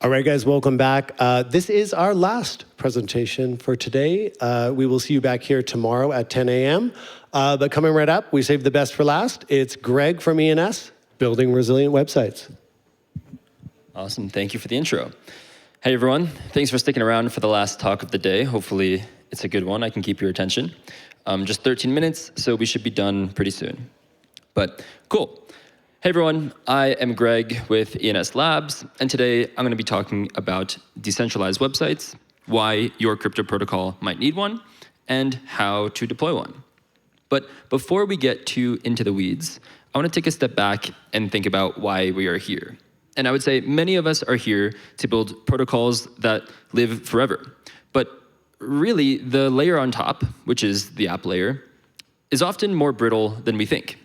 All right, guys, welcome back. This is our last presentation for today. We will see you back here tomorrow at 10 a.m. But coming right up, we saved the best for last. It's Greg from ENS, Building Resilient Websites. Awesome. Thank you for the intro. Hey, everyone. Thanks for sticking around for the last talk of the day. Hopefully, it's a good one. I can keep your attention. Just 13 minutes, so we should be done pretty soon. But cool. Hey, everyone. I am Greg with ENS Labs, and today I'm going to be talking about decentralized websites, why your crypto protocol might need one, and how to deploy one. But before we get too into the weeds, I want to take a step back and think about why we are here. And I would say many of us are here to build protocols that live forever. But really, the layer on top, which is the app layer, is often more brittle than we think.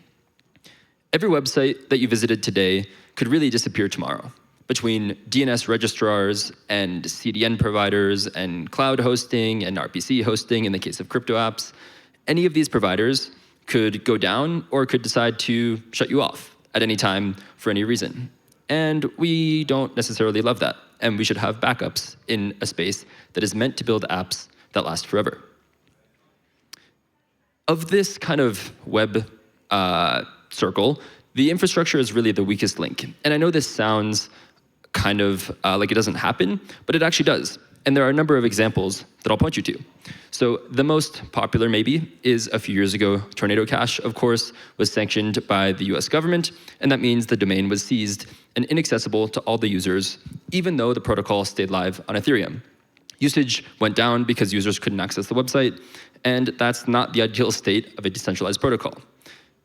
Every website that you visited today could really disappear tomorrow. Between DNS registrars and CDN providers and cloud hosting and RPC hosting in the case of crypto apps, any of these providers could go down or could decide to shut you off at any time for any reason. And we don't necessarily love that. And we should have backups in a space that is meant to build apps that last forever. Of this kind of web circle, the infrastructure is really the weakest link. And I know this sounds kind of like it doesn't happen, but it actually does. And there are a number of examples that I'll point you to. So the most popular maybe is a few years ago, Tornado Cash, of course, was sanctioned by the US government, and that means the domain was seized and inaccessible to all the users, even though the protocol stayed live on Ethereum. Usage went down because users couldn't access the website, and that's not the ideal state of a decentralized protocol.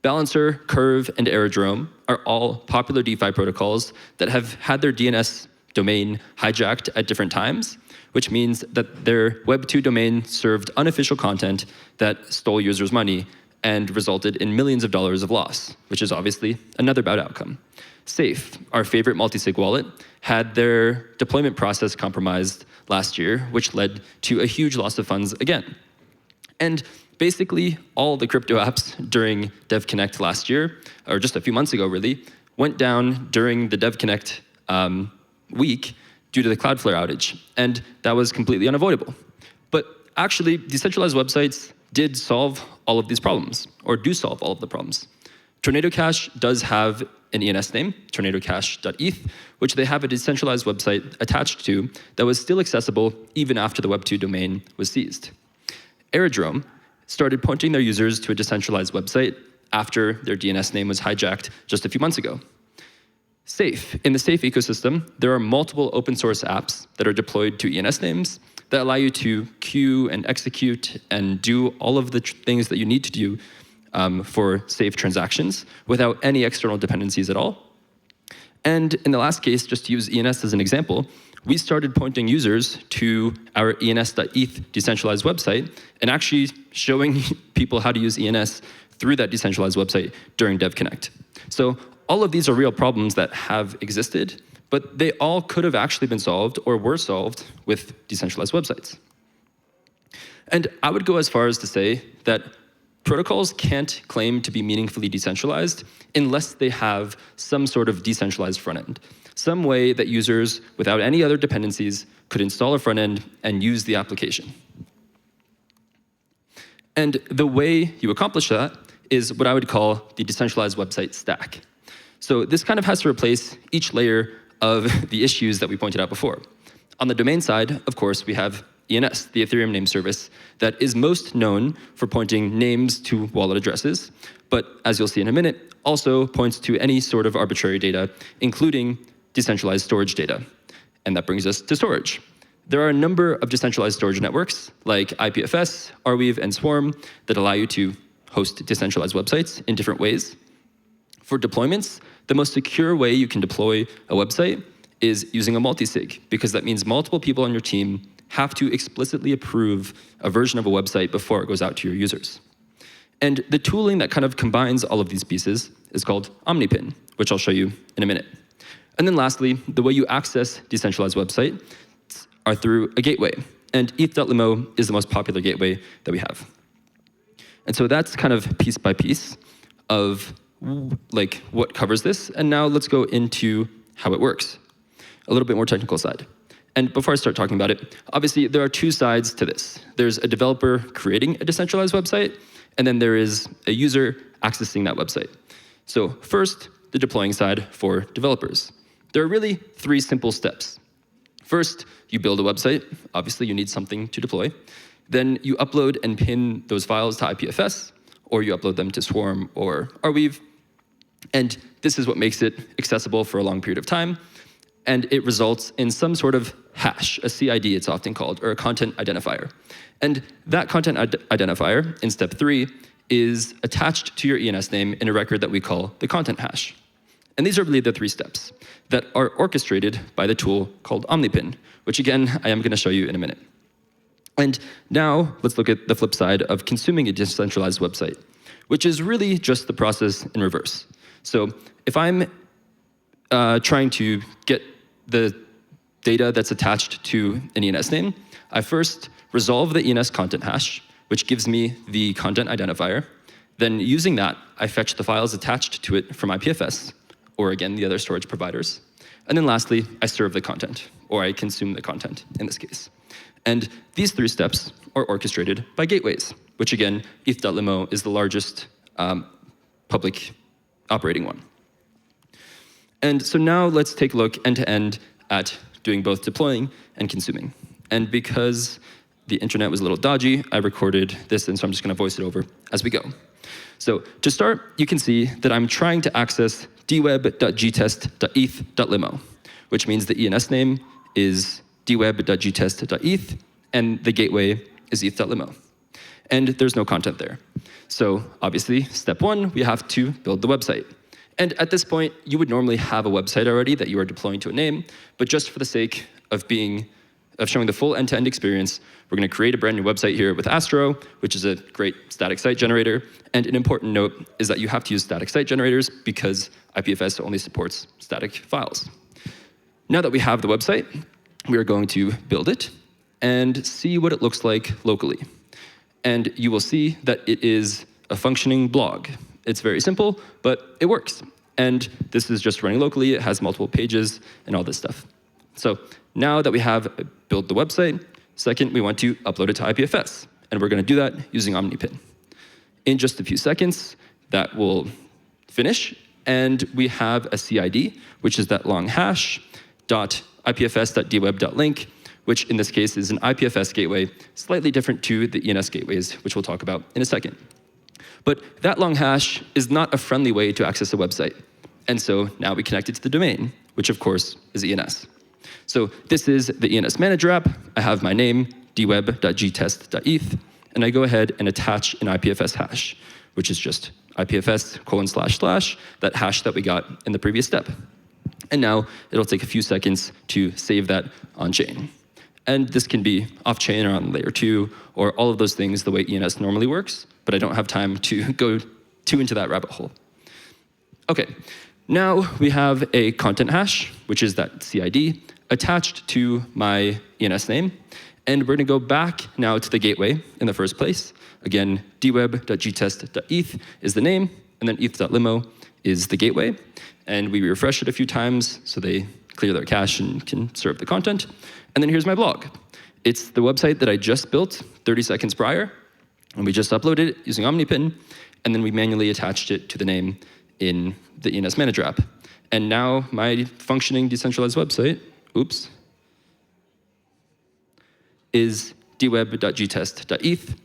Balancer, Curve, and Aerodrome are all popular DeFi protocols that have had their DNS domain hijacked at different times, which means that their Web 2 domain served unofficial content that stole users' money and resulted in millions of dollars of loss, which is obviously another bad outcome. Safe, our favorite multi-sig wallet, had their deployment process compromised last year, which led to a huge loss of funds again. And basically, all the crypto apps during DevConnect last year, or just a few months ago really, went down during the DevConnect week due to the Cloudflare outage, and that was completely unavoidable. But actually, decentralized websites did solve all of these problems, or do solve all of the problems. Tornado Cash does have an ENS name, tornadocash.eth, which they have a decentralized website attached to that was still accessible even after the Web 2 domain was seized. Aerodrome started pointing their users to a decentralized website after their DNS name was hijacked just a few months ago. Safe. In the Safe ecosystem, there are multiple open source apps that are deployed to ENS names that allow you to queue and execute and do all of the things that you need to do for safe transactions without any external dependencies at all. And in the last case, just to use ENS as an example, we started pointing users to our ENS.eth decentralized website and actually showing people how to use ENS through that decentralized website during DevConnect. So all of these are real problems that have existed, but they all could have actually been solved or were solved with decentralized websites. And I would go as far as to say that protocols can't claim to be meaningfully decentralized unless they have some sort of decentralized front end, some way that users, without any other dependencies, could install a front end and use the application. And the way you accomplish that is what I would call the decentralized website stack. So this kind of has to replace each layer of the issues that we pointed out before. On the domain side, of course, we have ENS, the Ethereum name service, that is most known for pointing names to wallet addresses, but as you'll see in a minute, also points to any sort of arbitrary data, including decentralized storage data. And that brings us to storage. There are a number of decentralized storage networks, like IPFS, Arweave, and Swarm, that allow you to host decentralized websites in different ways. For deployments, the most secure way you can deploy a website is using a multi-sig, because that means multiple people on your team have to explicitly approve a version of a website before it goes out to your users. And the tooling that kind of combines all of these pieces is called Omnipin, which I'll show you in a minute. And then lastly, the way you access decentralized websites are through a gateway. And ETH.limo is the most popular gateway that we have. And so that's kind of piece by piece of like what covers this. And now let's go into how it works. a little bit more technical side. And before I start talking about it, obviously there are two sides to this. There's a developer creating a decentralized website, and then there is a user accessing that website. So first, the deploying side for developers. There are really 3 simple steps. First, you build a website. Obviously, you need something to deploy. Then you upload and pin those files to IPFS, or you upload them to Swarm or Arweave. And this is what makes it accessible for a long period of time. And it results in some sort of hash, a CID it's often called, or a content identifier. And that content identifier in step 3 is attached to your ENS name in a record that we call the content hash. And these are really the 3 steps that are orchestrated by the tool called Omnipin, which again, I am going to show you in a minute. And now let's look at the flip side of consuming a decentralized website, which is really just the process in reverse. So if I'm trying to get the data that's attached to an ENS name, I first resolve the ENS content hash, which gives me the content identifier. Then using that, I fetch the files attached to it from IPFS, or again, the other storage providers. And then lastly, I serve the content, or I consume the content in this case. And these 3 steps are orchestrated by gateways, which again, ETH.limo is the largest public operating one. And so now let's take a look end-to-end at doing both deploying and consuming. And because the internet was a little dodgy, I recorded this, and so I'm just going to voice it over as we go. So to start, you can see that I'm trying to access dweb.gtest.eth.limo, which means the ENS name is dweb.gtest.eth, and the gateway is eth.limo. And there's no content there. So obviously, step 1, we have to build the website. And at this point, you would normally have a website already that you are deploying to a name, but just for the sake of showing the full end-to-end experience, we're going to create a brand new website here with Astro, which is a great static site generator. And an important note is that you have to use static site generators because IPFS only supports static files. Now that we have the website, we are going to build it and see what it looks like locally. And you will see that it is a functioning blog. It's very simple, but it works. And this is just running locally. It has multiple pages and all this stuff. So now that we have built the website, second, we want to upload it to IPFS. And we're going to do that using Omnipin. In just a few seconds, that will finish. And we have a CID, which is that long hash, .ipfs.dweb.link, which in this case is an IPFS gateway, slightly different to the ENS gateways, which we'll talk about in a second. But that long hash is not a friendly way to access a website. And so now we connect it to the domain, which of course is ENS. So this is the ENS manager app. I have my name, dweb.gtest.eth, and I go ahead and attach an IPFS hash, which is just IPFS:// that hash that we got in the previous step. And now it'll take a few seconds to save that on-chain. And this can be off-chain or on layer 2, or all of those things the way ENS normally works, but I don't have time to go too into that rabbit hole. Okay, now we have a content hash, which is that CID, attached to my ENS name. And we're going to go back now to the gateway in the first place. Again, dweb.gtest.eth is the name, and then eth.limo is the gateway. And we refresh it a few times so they clear their cache and can serve the content. And then here's my blog. It's the website that I just built 30 seconds prior, and we just uploaded it using Omnipin, and then we manually attached it to the name in the ENS manager app. And now my functioning decentralized website, is dweb.gtest.eth.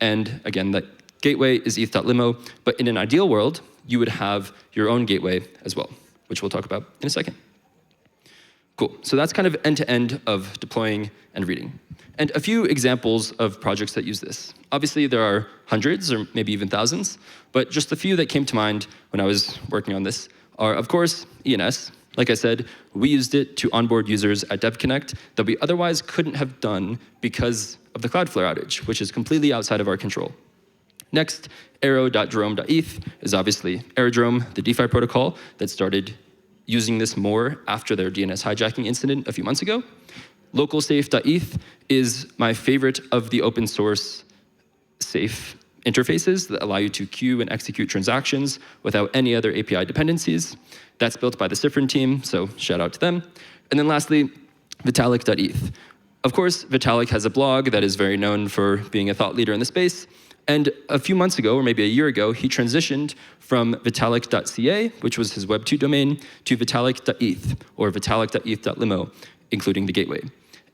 And again, that gateway is eth.limo, but in an ideal world, you would have your own gateway as well, which we'll talk about in a second. Cool, so that's kind of end-to-end of deploying and reading. And a few examples of projects that use this. Obviously, there are hundreds or maybe even thousands, but just a few that came to mind when I was working on this are, of course, ENS. Like I said, we used it to onboard users at DevConnect that we otherwise couldn't have done because of the Cloudflare outage, which is completely outside of our control. Next, arrow.jerome.eth is obviously Aerodrome, the DeFi protocol that started using this more after their DNS hijacking incident a few months ago. Localsafe.eth is my favorite of the open source safe interfaces that allow you to queue and execute transactions without any other API dependencies. That's built by the Cifrin team, so shout out to them. And then lastly, Vitalik.eth. Of course, Vitalik has a blog that is very known for being a thought leader in the space. And a few months ago, or maybe a year ago, he transitioned from Vitalik.ca, which was his Web 2 domain, to Vitalik.eth, or Vitalik.eth.limo, including the gateway.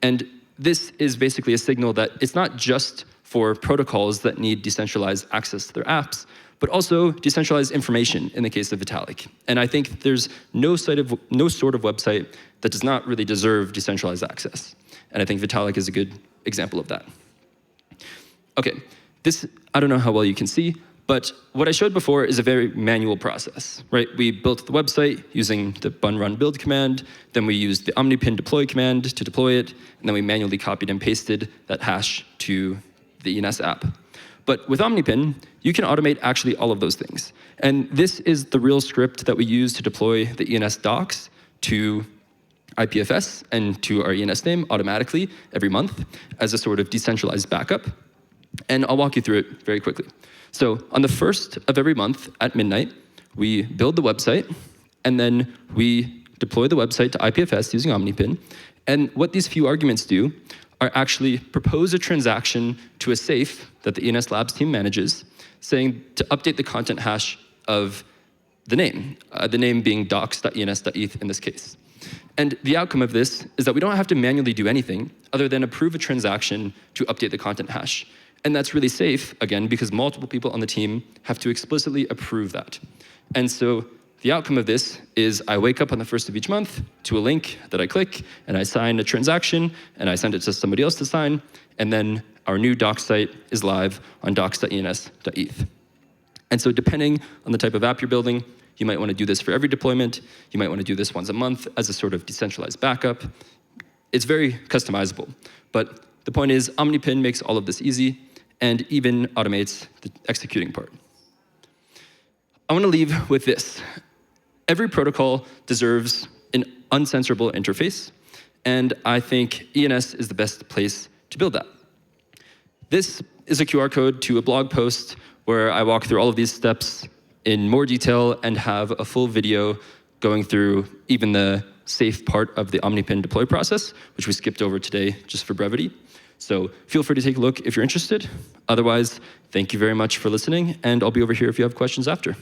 And this is basically a signal that it's not just for protocols that need decentralized access to their apps, but also decentralized information in the case of Vitalik. And I think there's no sort of website that does not really deserve decentralized access. And I think Vitalik is a good example of that. Okay, this, I don't know how well you can see, but what I showed before is a very manual process, right? We built the website using the bun run build command, then we used the omnipin deploy command to deploy it, and then we manually copied and pasted that hash to the ENS app. But with omnipin, you can automate actually all of those things. And this is the real script that we use to deploy the ENS docs to IPFS and to our ENS name automatically every month as a sort of decentralized backup. And I'll walk you through it very quickly. So on the 1st of every month at midnight, we build the website, and then we deploy the website to IPFS using omnipin. And what these few arguments do are actually propose a transaction to a safe that the ENS Labs team manages, saying to update the content hash of the name being docs.ens.eth in this case. And the outcome of this is that we don't have to manually do anything other than approve a transaction to update the content hash. And that's really safe, again, because multiple people on the team have to explicitly approve that. And so the outcome of this is I wake up on the 1st of each month to a link that I click, and I sign a transaction, and I send it to somebody else to sign, and then our new docs site is live on docs.ens.eth. And so depending on the type of app you're building, you might want to do this for every deployment. You might want to do this once a month as a sort of decentralized backup. It's very customizable. But the point is, omnipin makes all of this easy and even automates the executing part. I want to leave with this. Every protocol deserves an uncensorable interface, and I think ENS is the best place to build that. This is a QR code to a blog post where I walk through all of these steps in more detail and have a full video going through even the safe part of the omnipin deploy process, which we skipped over today just for brevity. So feel free to take a look if you're interested. Otherwise, thank you very much for listening, and I'll be over here if you have questions after.